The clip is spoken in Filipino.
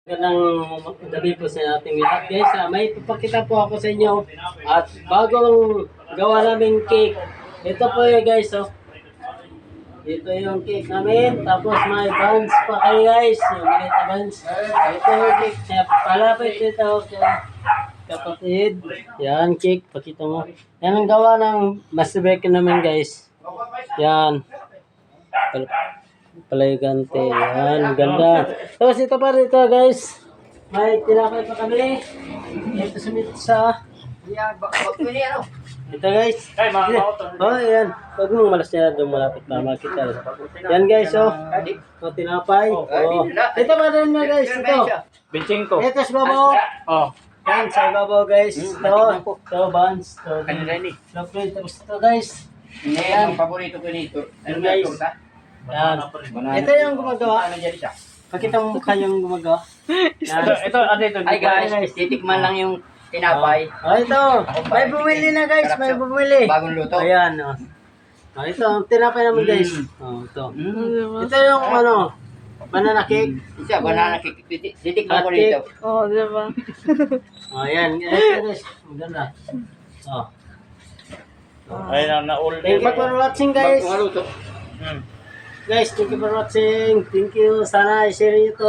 Magandang gabi po sa ating lahat guys. May ipapakita po ako sa inyo at bagong gawa namin cake. Ito po yung guys. Oh. Ito yung cake namin. Tapos may buns pa kayo guys. Yung ganito buns. Ito yung cake. Palapit ito. Kapatid. Yan cake. Pakita mo. Yan ang gawa ng master baker namin guys. Yan. Palayagante. Yan, ganda. Tapos ito pa dito guys. May tinapay pa kami. Ito sa ito guys. Oh, yan. Huwag mong malas niya doon malapit na makita. Yan guys, oh. Oh, tinapay. Oh. Ito pa rin na guys. Ito. Binsing ko. Ito sa babaw. Oh. Yan, sa babaw guys. Ito, buns. Kanina ni. Chocolate. Tapos ito guys. Yan ang paborito ko nito. Yan guys. Yan. Ito yung gumagawa. Pakita mo mukha yung gumagawa. Ito. Ay guys, titikman lang yung tinapay. Oh, ito. May bumili na guys. May bumili. Bagong luto. Ayan. Oh. Oh, ito. Tinapay naman guys. Oh, ito. Ito yung ano. Banana cake. Isa, banana cake. Titikman ko nito. Oo, diba? Oh, ayan. Ito guys. Maganda. Oh. Ay, na-all. Thank you for watching guys. Bagong luto. Guys, thank you for watching. Thank you. Sana i-share nyo to.